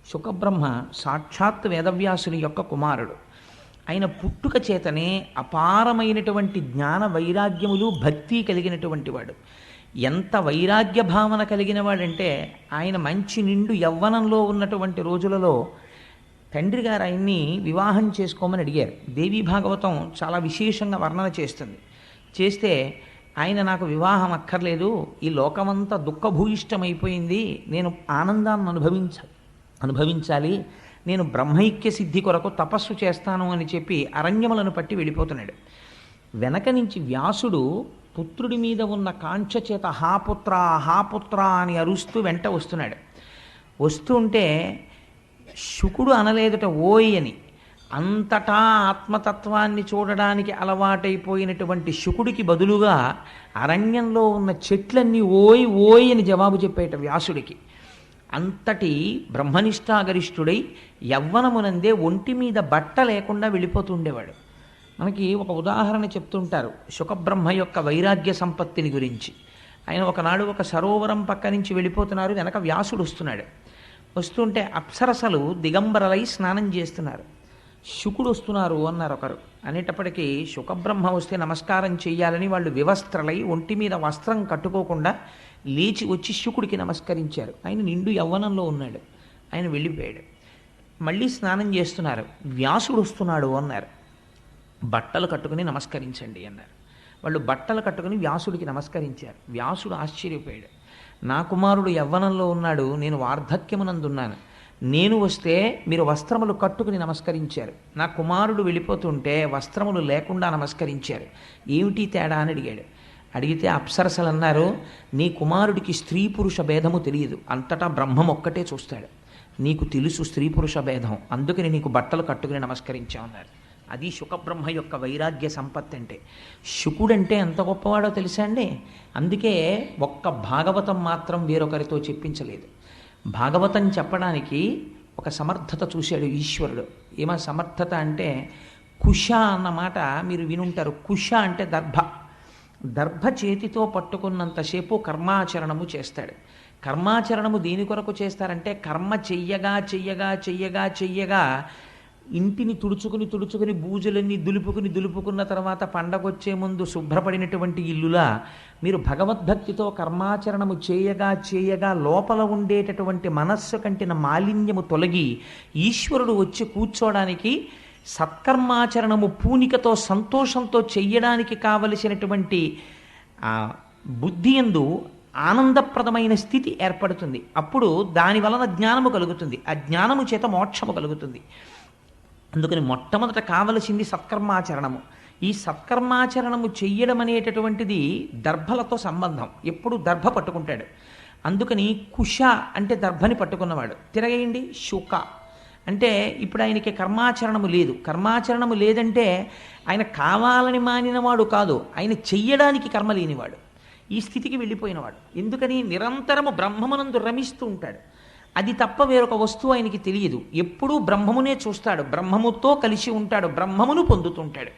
శుకబ్రహ్మ సాక్షాత్ వేదవ్యాసుని యొక్క కుమారుడు. ఆయన పుట్టుక చేతనే అపారమైనటువంటి జ్ఞాన వైరాగ్యములు భక్తి కలిగినటువంటి వాడు. ఎంత వైరాగ్య భావన కలిగిన వాడంటే ఆయన మంచి నిండు యవ్వనంలో ఉన్నటువంటి రోజులలో తండ్రి గారు ఆయన్ని వివాహం చేసుకోమని అడిగారు. దేవీ భాగవతం చాలా విశేషంగా వర్ణన చేస్తుంది. చేస్తే ఆయన నాకు వివాహం అక్కర్లేదు, ఈ లోకమంతా దుఃఖభూయిష్టమైపోయింది, నేను ఆనందాన్ని అనుభవించాలి, నేను బ్రహ్మైక్య సిద్ధి కొరకు తపస్సు చేస్తాను అని చెప్పి అరణ్యములను పట్టి వెళ్ళిపోతున్నాడు. వెనక నుంచి వ్యాసుడు పుత్రుడి మీద ఉన్న కాంక్ష చేత హాపుత్ర హాపుత్ర అని అరుస్తూ వెంట వస్తున్నాడు. వస్తుంటే శుకుడు అనలేదుట ఓయ్ అని. అంతటా ఆత్మతత్వాన్ని చూడడానికి అలవాటైపోయినటువంటి శుకుడికి బదులుగా అరణ్యంలో ఉన్న చెట్లన్నీ ఓయ్ ఓయ్ అని జవాబు చెప్పేట వ్యాసుడికి. అంతటి బ్రహ్మనిష్టాగరిష్ఠుడై యవ్వనమునందే ఒంటి మీద బట్ట లేకుండా వెళ్ళిపోతుండేవాడు. మనకి ఒక ఉదాహరణ చెప్తుంటారు శుకబ్రహ్మ యొక్క వైరాగ్య సంపత్తిని గురించి. ఆయన ఒకనాడు ఒక సరోవరం పక్క నుంచి వెళ్ళిపోతున్నారు, వెనక వ్యాసుడు వస్తున్నాడు. వస్తుంటే అప్సరసలు దిగంబరలై స్నానం చేస్తున్నారు. శుకుడు వస్తున్నారు అన్నారు ఒకరు. అనేటప్పటికీ శుకబ్రహ్మ వస్తే నమస్కారం చెయ్యాలని వాళ్ళు వివస్త్రలై ఒంటి మీద వస్త్రం కట్టుకోకుండా లేచి వచ్చి శుకుడికి నమస్కరించారు. ఆయన నిండు యవ్వనంలో ఉన్నాడు. ఆయన వెళ్ళిపోయాడు. మళ్ళీ స్నానం చేస్తున్నారు. వ్యాసుడు వస్తున్నాడు అన్నారు. బట్టలు కట్టుకుని నమస్కరించండి అన్నారు. వాళ్ళు బట్టలు కట్టుకుని వ్యాసుడికి నమస్కరించారు. వ్యాసుడు ఆశ్చర్యపోయాడు. నా కుమారుడు యవ్వనంలో ఉన్నాడు, నేను వార్ధక్యమునందున్నాను, నేను వస్తే మీరు వస్త్రములు కట్టుకుని నమస్కరించారు, నా కుమారుడు వెళ్ళిపోతుంటే వస్త్రములు లేకుండా నమస్కరించారు, ఏమిటి తేడా అని అడిగాడు. అడిగితే అప్సరసలు అన్నారు, నీ కుమారుడికి స్త్రీ పురుష భేదము తెలియదు, అంతటా బ్రహ్మం ఒక్కటే చూస్తాడు, నీకు తెలుసు స్త్రీ పురుష భేదం, అందుకని నీకు బట్టలు కట్టుకుని నమస్కరించామన్నారు. అది శుకబ్రహ్మ యొక్క వైరాగ్య సంపత్తి అంటే. శుకుడంటే ఎంత గొప్పవాడో తెలుసా అండి. అందుకే ఒక్క భాగవతం మాత్రం వేరొకరితో చెప్పించలేదు. భాగవతం చెప్పడానికి ఒక సమర్థత చూశాడు ఈశ్వరుడు. ఏమా సమర్థత అంటే, కుశ అన్నమాట మీరు వినుంటారు. కుశ అంటే దర్భ. దర్భ చేతితో పట్టుకున్నంతసేపు కర్మాచరణము చేస్తాడు. కర్మాచరణము దేని కొరకు చేస్తారంటే, కర్మ చెయ్యగా చెయ్యగా చెయ్యగా చెయ్యగా ఇంటిని తుడుచుకుని బూజులన్నీ దులుపుకున్న తర్వాత పండగొచ్చే ముందు శుభ్రపడినటువంటి ఇల్లులా మీరు భగవద్భక్తితో కర్మాచరణము చేయగా లోపల ఉండేటటువంటి మనస్సు కంటిన మాలిన్యము తొలగి ఈశ్వరుడు వచ్చి కూర్చోడానికి, సత్కర్మాచరణము పూనికతో సంతోషంతో చెయ్యడానికి కావలసినటువంటి బుద్ధి యందు ఆనందప్రదమైన స్థితి ఏర్పడుతుంది. అప్పుడు దాని వలన జ్ఞానము కలుగుతుంది. ఆ జ్ఞానము చేత మోక్షము కలుగుతుంది. అందుకని మొట్టమొదట కావలసింది సత్కర్మాచరణము. ఈ సత్కర్మాచరణము చెయ్యడం అనేటటువంటిది దర్భలతో సంబంధం. ఎప్పుడు దర్భ పట్టుకుంటాడు. అందుకని కుశ అంటే దర్భని పట్టుకున్నవాడు. తిరగేయండి శుక అంటే ఇప్పుడు ఆయనకి కర్మాచరణము లేదు. కర్మాచరణము లేదంటే ఆయన కావాలని మానినవాడు కాదు, ఆయన చెయ్యడానికి కర్మ లేనివాడు. ఈ స్థితికి వెళ్ళిపోయినవాడు. ఎందుకని నిరంతరము బ్రహ్మమునందు రమిస్తూ ఉంటాడు. అది తప్ప వేరొక వస్తువు ఆయనకి తెలియదు. ఎప్పుడూ బ్రహ్మమునే చూస్తాడు, బ్రహ్మముతో కలిసి ఉంటాడు, బ్రహ్మమును పొందుతుంటాడు.